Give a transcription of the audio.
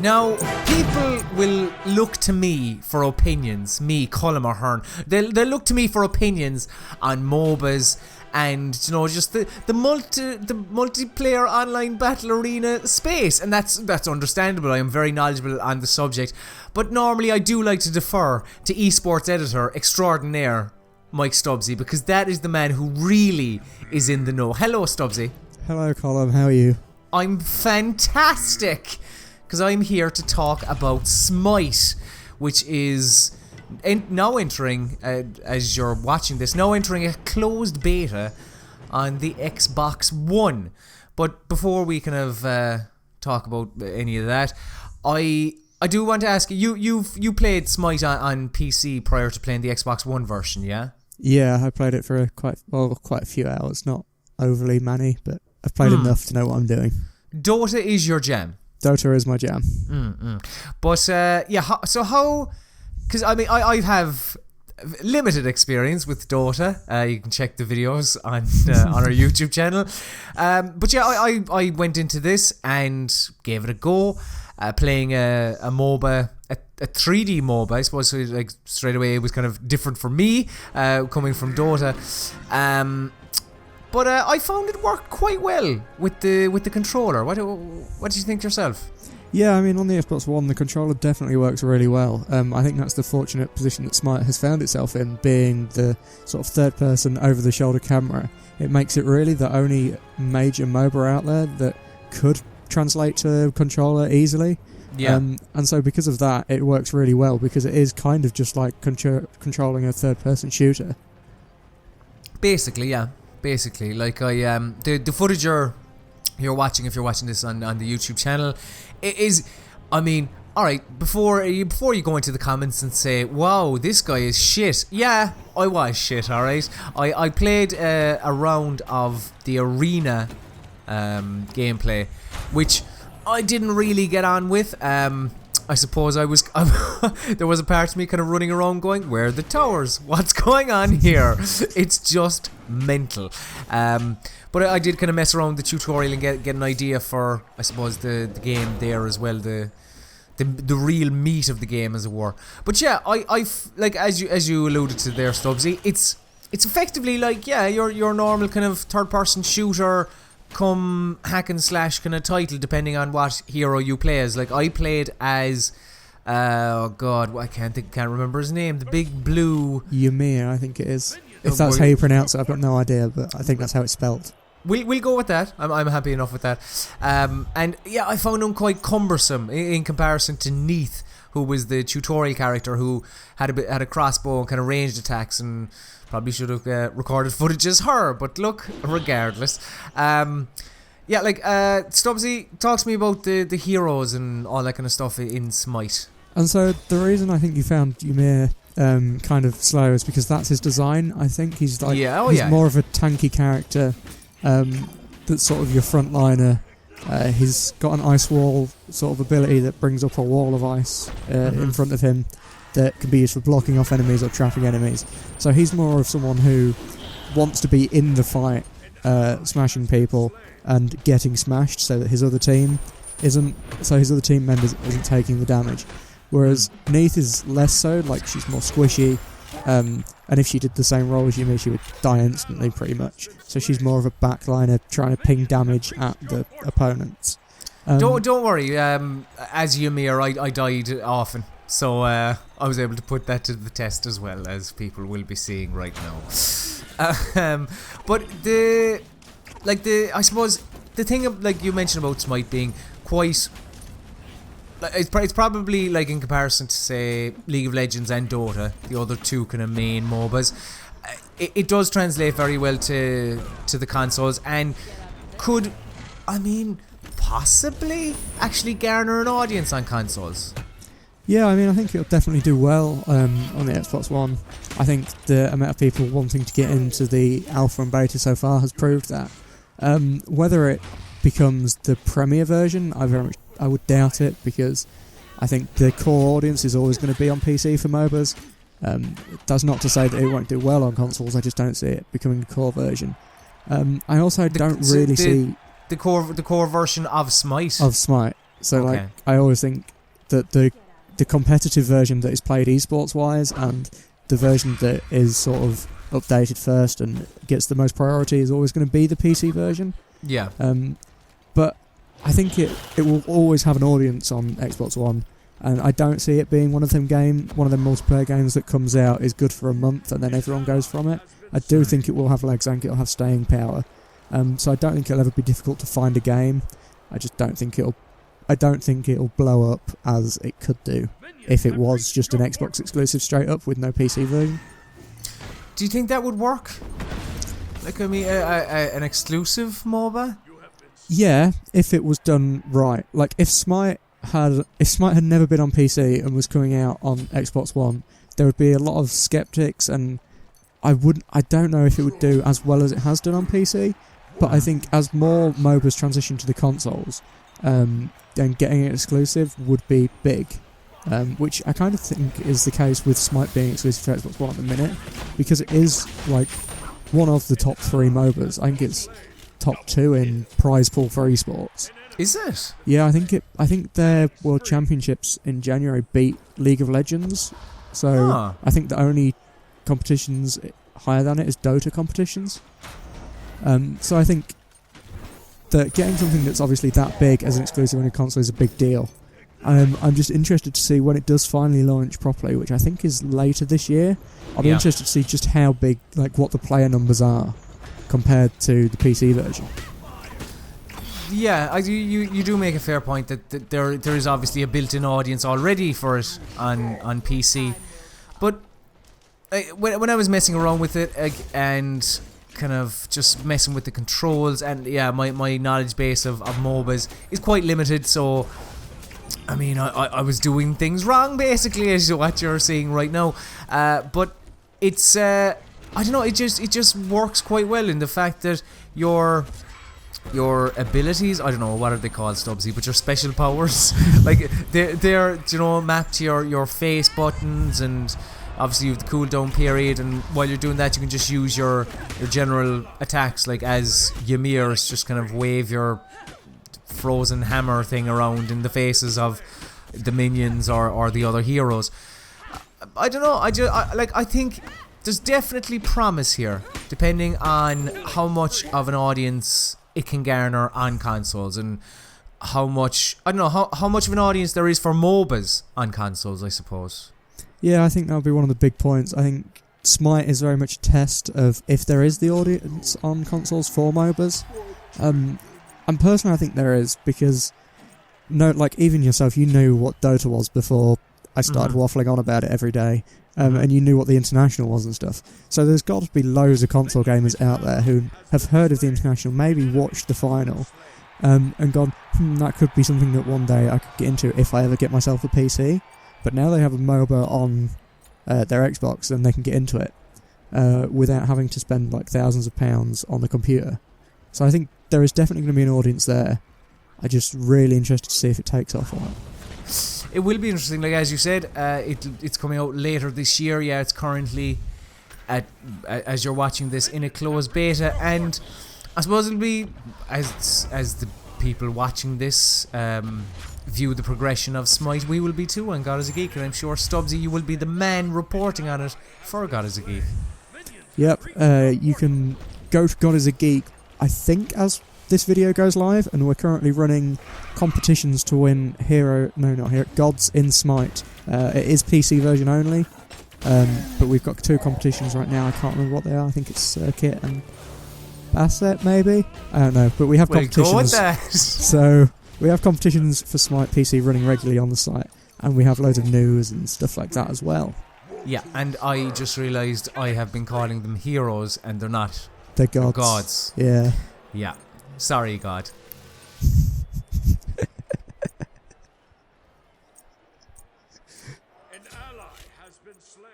Now, people will look to me for opinions, me, Colm or Hearn. They'll look to me for opinions on MOBAs and, you know, just the multiplayer online battle arena space. And that's understandable. I am very knowledgeable on the subject. But normally I do like to defer to esports editor extraordinaire Mike Stubbsy, because that is the man who really is in the know. Hello, Stubbsy. Hello, Colm. How are you? I'm fantastic, because I'm here to talk about Smite, which is now entering, as you're watching this, now entering a closed beta on the Xbox One. But before we kind of talk about any of that, I do want to ask you, you played Smite on PC prior to playing the Xbox One version, yeah? Yeah, I played it for quite a few hours. Not overly many, but I've played enough to know what I'm doing. Dota is your jam. Dota is my jam. But yeah, so how? Because I mean, I have limited experience with Dota. You can check the videos on our YouTube channel. But yeah, I went into this and gave it a go. Playing a MOBA, a 3D MOBA, I suppose. So like straight away, it was kind of different for me, coming from Dota. But I found it worked quite well with the controller. What do you think yourself? Yeah, I mean, on the Xbox One, the controller definitely works really well. I think that's the fortunate position that Smite has found itself in, being the sort of third-person, over-the-shoulder camera. It makes it really the only major MOBA out there that could translate to controller easily. Yeah. And so because of that, it works really well, because it is kind of just like controlling a third-person shooter. Basically, yeah. Basically, like the footage you're watching, if you're watching this on the YouTube channel, it is, I mean, alright, before you go into the comments and say, wow, this guy is shit. Yeah, I was shit, alright. I played a round of the arena gameplay, which I didn't really get on with. I suppose there was a part of me kind of running around going, where are the towers? What's going on here? It's just mental. But I did kind of mess around with the tutorial and get an idea for, I suppose, the game there as well, the real meat of the game, as it were. But yeah, I like, as you alluded to there, Stubbsy, it's effectively like, yeah, your normal kind of third-person shooter, come hack and slash kind of title, depending on what hero you play as. Like, I played as oh god, I can't remember his name, the big blue Ymir, I think it is. If that's how you pronounce it, I've got no idea, but I think that's how it's spelled. We'll go with that. I'm happy enough with that. And yeah, I found him quite cumbersome in comparison to Neith, who was the tutorial character who had a crossbow and kind of ranged attacks, and probably should have recorded footage as her, but look, regardless. Yeah, like, Stubbsy, talk to me about the heroes and all that kind of stuff in Smite. And so the reason I think you found Ymir kind of slow is because that's his design. I think he's like, he's more of a tanky character, that's sort of your frontliner. He's got an ice wall sort of ability that brings up a wall of ice in front of him that can be used for blocking off enemies or trapping enemies. So he's more of someone who wants to be in the fight, smashing people and getting smashed, so that his other team members isn't taking the damage. Whereas Neith is less so, like, she's more squishy, and if she did the same role as Ymir, she would die instantly, pretty much. So she's more of a backliner, trying to ping damage at the opponents. Don't worry, as Ymir, I died often. So I was able to put that to the test as well, as people will be seeing right now. But I suppose the thing of, like you mentioned about Smite being quite, it's probably like in comparison to, say, League of Legends and Dota, the other two kind of main MOBAs, it does translate very well to the consoles, and could, I mean, possibly actually garner an audience on consoles. Yeah, I mean, I think it'll definitely do well on the Xbox One. I think the amount of people wanting to get into the alpha and beta so far has proved that. Whether it becomes the premier version, I would doubt it, because I think the core audience is always going to be on PC for MOBAs. That's not to say that it won't do well on consoles, I just don't see it becoming the core version. I also don't really see... The core version of Smite? Of Smite. So like, I always think that the competitive version that is played esports wise and the version that is sort of updated first and gets the most priority is always going to be the PC version. Yeah. But I think it will always have an audience on Xbox One, and I don't see it being one of them multiplayer games that comes out, is good for a month and then everyone goes from it. I do think it will have legs and it'll have staying power. So I don't think it'll ever be difficult to find a game. I don't think it'll blow up as it could do if it was just an Xbox exclusive straight up with no PC version. Do you think that would work? Like, I mean, an exclusive MOBA? Yeah, if it was done right. Like, if Smite had never been on PC and was coming out on Xbox One, there would be a lot of skeptics, and I don't know if it would do as well as it has done on PC. But I think as more MOBAs transition to the consoles, then getting it exclusive would be big. Which I kind of think is the case with Smite being exclusive to Xbox One at the minute, because it is like one of the top 3 MOBAs. I think it's top 2 in prize pool for esports. Is it? Yeah, I think their World Championships in January beat League of Legends. So I think the only competitions higher than it is Dota competitions. So I think that getting something that's obviously that big as an exclusive on a console is a big deal. I'm just interested to see when it does finally launch properly, which I think is later this year. I'll be interested to see just how big, like what the player numbers are compared to the PC version. Yeah, you do make a fair point that there is obviously a built-in audience already for it on PC, but when I was messing around with it and kind of just messing with the controls, and yeah, my knowledge base of MOBAs is quite limited, so I mean I was doing things wrong basically, as what you're seeing right now, but it's I don't know, it just works quite well in the fact that your abilities, I don't know what are they called, Stubbsy, but your special powers, like they're you know, mapped to your face buttons, and obviously you have the cooldown period, and while you're doing that you can just use your general attacks, like as Ymir's just kind of wave your frozen hammer thing around in the faces of the minions or the other heroes. I don't know, I think there's definitely promise here, depending on how much of an audience it can garner on consoles, and how much, I don't know, how much of an audience there is for MOBAs on consoles, I suppose. Yeah, I think that would be one of the big points. I think Smite is very much a test of if there is the audience on consoles for MOBAs. And personally I think there is, because like even yourself, you knew what Dota was before I started waffling on about it every day. And you knew what the International was and stuff. So there's got to be loads of console gamers out there who have heard of the International, maybe watched the final, and gone, that could be something that one day I could get into if I ever get myself a PC. But now they have a MOBA on their Xbox, and they can get into it without having to spend like thousands of pounds on the computer. So I think there is definitely going to be an audience there. I'm just really interested to see if it takes off or not. It will be interesting, like as you said, it's coming out later this year. Yeah, it's currently as you're watching this in a closed beta, and I suppose it'll be as the people watching this view the progression of Smite, we will be too on God is a Geek, and I'm sure Stubbsy, you will be the man reporting on it for God is a Geek. Yep, you can go to God is a Geek, I think, as this video goes live, and we're currently running competitions to win Gods in Smite. It is PC version only, but we've got 2 competitions right now. I can't remember what they are. I think it's Circuit and Basset, maybe? I don't know, but we have competitions. Go with that. So we have competitions for Smite PC running regularly on the site, and we have loads of news and stuff like that as well. Yeah, and I just realised I have been calling them heroes, and they're not. They're gods. They're gods. Yeah. Yeah. Sorry, God. An ally has been slain.